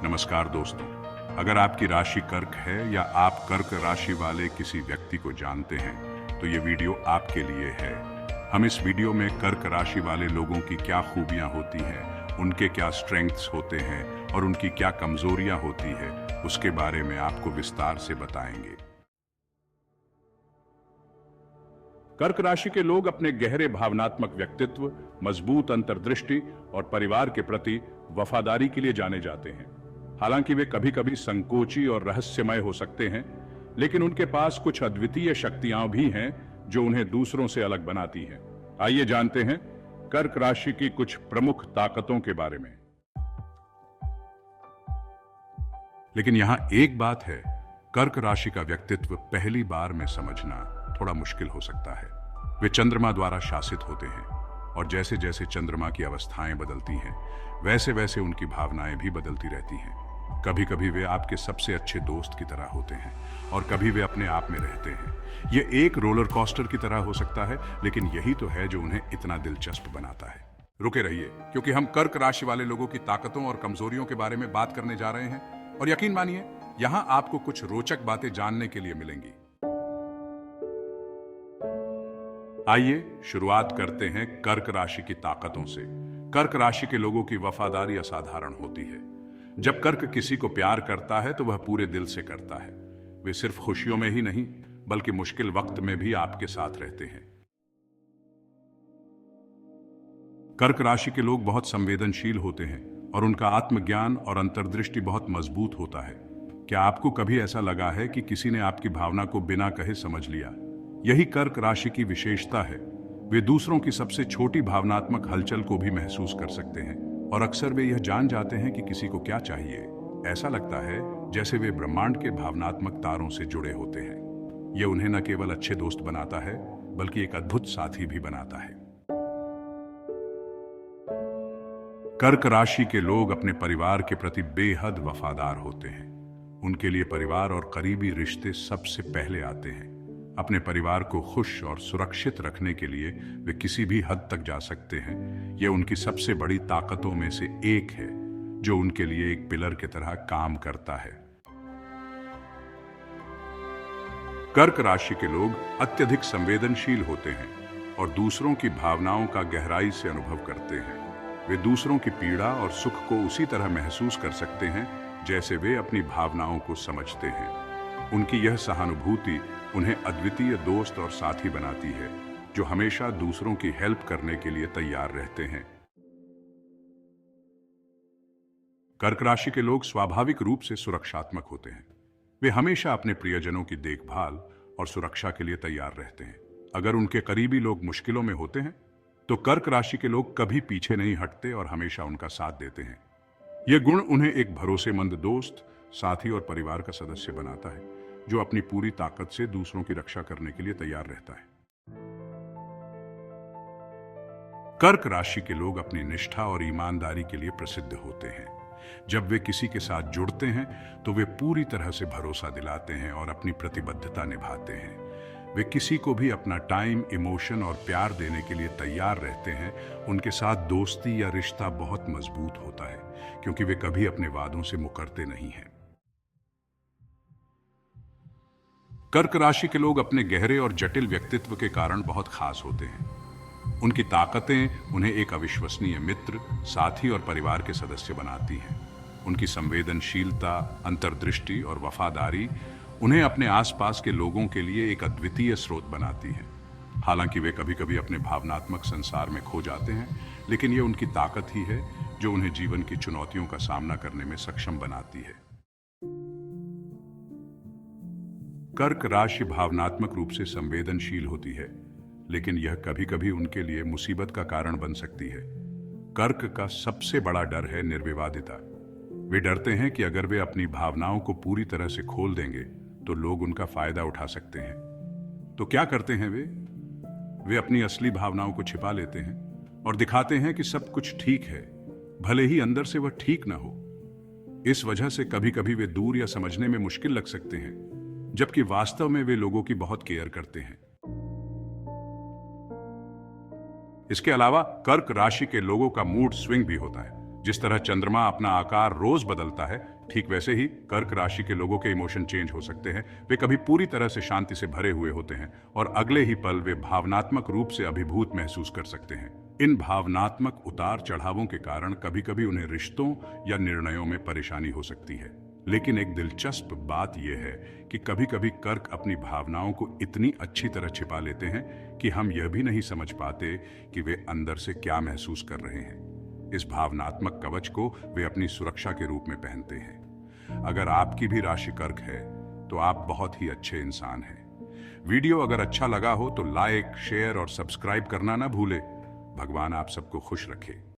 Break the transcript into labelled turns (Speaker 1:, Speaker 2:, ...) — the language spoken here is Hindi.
Speaker 1: नमस्कार दोस्तों। अगर आपकी राशि कर्क है या आप कर्क राशि वाले किसी व्यक्ति को जानते हैं तो ये वीडियो आपके लिए है। हम इस वीडियो में कर्क राशि वाले लोगों की क्या खूबियां होती हैं, उनके क्या स्ट्रेंथ्स होते हैं और उनकी क्या कमजोरियां होती है, उसके बारे में आपको विस्तार से बताएंगे। कर्क राशि के लोग अपने गहरे भावनात्मक व्यक्तित्व, मजबूत अंतर्दृष्टि और परिवार के प्रति वफादारी के लिए जाने जाते हैं। हालांकि वे कभी कभी संकोची और रहस्यमय हो सकते हैं, लेकिन उनके पास कुछ अद्वितीय शक्तियां भी हैं जो उन्हें दूसरों से अलग बनाती हैं। आइए जानते हैं कर्क राशि की कुछ प्रमुख ताकतों के बारे में। लेकिन यहां एक बात है, कर्क राशि का व्यक्तित्व पहली बार में समझना थोड़ा मुश्किल हो सकता है। वे चंद्रमा द्वारा शासित होते हैं और जैसे जैसे चंद्रमा की अवस्थाएं बदलती हैं, वैसे वैसे उनकी भावनाएं भी बदलती रहती हैं। कभी कभी वे आपके सबसे अच्छे दोस्त की तरह होते हैं और कभी वे अपने आप में रहते हैं। ये एक रोलर कोस्टर की तरह हो सकता है, लेकिन यही तो है जो उन्हें इतना दिलचस्प बनाता है। रुके रहिए, क्योंकि हम कर्क राशि वाले लोगों की ताकतों और कमजोरियों के बारे में बात करने जा रहे हैं। और यकीन मानिए, यहां आपको कुछ रोचक बातें जानने के लिए मिलेंगी। आइए शुरुआत करते हैं कर्क राशि की ताकतों से। कर्क राशि के लोगों की वफादारी असाधारण होती है। जब कर्क किसी को प्यार करता है तो वह पूरे दिल से करता है। वे सिर्फ खुशियों में ही नहीं, बल्कि मुश्किल वक्त में भी आपके साथ रहते हैं। कर्क राशि के लोग बहुत संवेदनशील होते हैं और उनका आत्मज्ञान और अंतर्दृष्टि बहुत मजबूत होता है। क्या आपको कभी ऐसा लगा है कि किसी ने आपकी भावना को बिना कहे समझ लिया? यही कर्क राशि की विशेषता है। वे दूसरों की सबसे छोटी भावनात्मक हलचल को भी महसूस कर सकते हैं और अक्सर वे यह जान जाते हैं कि किसी को क्या चाहिए। ऐसा लगता है जैसे वे ब्रह्मांड के भावनात्मक तारों से जुड़े होते हैं। यह उन्हें न केवल अच्छे दोस्त बनाता है, बल्कि एक अद्भुत साथी भी बनाता है। कर्क राशि के लोग अपने परिवार के प्रति बेहद वफादार होते हैं। उनके लिए परिवार और करीबी रिश्ते सबसे पहले आते हैं। अपने परिवार को खुश और सुरक्षित रखने के लिए वे किसी भी हद तक जा सकते हैं। यह उनकी सबसे बड़ी ताकतों में से एक है, जो उनके लिए एक पिलर की तरह काम करता है। कर्क राशि के लोग अत्यधिक संवेदनशील होते हैं और दूसरों की भावनाओं का गहराई से अनुभव करते हैं। वे दूसरों की पीड़ा और सुख को उसी तरह महसूस कर सकते हैं जैसे वे अपनी भावनाओं को समझते हैं। उनकी यह सहानुभूति उन्हें अद्वितीय दोस्त और साथी बनाती है, जो हमेशा दूसरों की हेल्प करने के लिए तैयार रहते हैं। कर्क राशि के लोग स्वाभाविक रूप से सुरक्षात्मक होते हैं। वे हमेशा अपने प्रियजनों की देखभाल और सुरक्षा के लिए तैयार रहते हैं। अगर उनके करीबी लोग मुश्किलों में होते हैं तो कर्क राशि के लोग कभी पीछे नहीं हटते और हमेशा उनका साथ देते हैं। यह गुण उन्हें एक भरोसेमंद दोस्त, साथी और परिवार का सदस्य बनाता है, जो अपनी पूरी ताकत से दूसरों की रक्षा करने के लिए तैयार रहता है। कर्क राशि के लोग अपनी निष्ठा और ईमानदारी के लिए प्रसिद्ध होते हैं। जब वे किसी के साथ जुड़ते हैं तो वे पूरी तरह से भरोसा दिलाते हैं और अपनी प्रतिबद्धता निभाते हैं। वे किसी को भी अपना टाइम, इमोशन और प्यार देने के लिए तैयार रहते हैं। उनके साथ दोस्ती या रिश्ता बहुत मजबूत होता है, क्योंकि वे कभी अपने वादों से मुकरते नहीं हैं। कर्क राशि के लोग अपने गहरे और जटिल व्यक्तित्व के कारण बहुत खास होते हैं। उनकी ताकतें उन्हें एक अविश्वसनीय मित्र, साथी और परिवार के सदस्य बनाती हैं। उनकी संवेदनशीलता, अंतर्दृष्टि और वफादारी उन्हें अपने आसपास के लोगों के लिए एक अद्वितीय स्रोत बनाती है। हालांकि वे कभी कभी अपने भावनात्मक संसार में खो जाते हैं, लेकिन ये उनकी ताकत ही है जो उन्हें जीवन की चुनौतियों का सामना करने में सक्षम बनाती है। कर्क राशि भावनात्मक रूप से संवेदनशील होती है, लेकिन यह कभी कभी उनके लिए मुसीबत का कारण बन सकती है। कर्क का सबसे बड़ा डर है निर्विवादिता। वे डरते हैं कि अगर वे अपनी भावनाओं को पूरी तरह से खोल देंगे तो लोग उनका फायदा उठा सकते हैं। तो क्या करते हैं वे अपनी असली भावनाओं को छिपा लेते हैं और दिखाते हैं कि सब कुछ ठीक है, भले ही अंदर से वह ठीक ना हो। इस वजह से कभी कभी वे दूर या समझने में मुश्किल लग सकते हैं, जबकि वास्तव में वे लोगों की बहुत केयर करते हैं। इसके अलावा कर्क राशि के लोगों का मूड स्विंग भी होता है। जिस तरह चंद्रमा अपना आकार रोज बदलता है, ठीक वैसे ही कर्क राशि के लोगों के इमोशन चेंज हो सकते हैं। वे कभी पूरी तरह से शांति से भरे हुए होते हैं और अगले ही पल वे भावनात्मक रूप से अभिभूत महसूस कर सकते हैं। इन भावनात्मक उतार चढ़ावों के कारण कभी कभी उन्हें रिश्तों या निर्णयों में परेशानी हो सकती है। लेकिन एक दिलचस्प बात यह है कि कभी कभी कर्क अपनी भावनाओं को इतनी अच्छी तरह छिपा लेते हैं कि हम यह भी नहीं समझ पाते कि वे अंदर से क्या महसूस कर रहे हैं। इस भावनात्मक कवच को वे अपनी सुरक्षा के रूप में पहनते हैं। अगर आपकी भी राशि कर्क है तो आप बहुत ही अच्छे इंसान हैं। वीडियो अगर अच्छा लगा हो तो लाइक, शेयर और सब्सक्राइब करना ना भूले। भगवान आप सबको खुश रखे।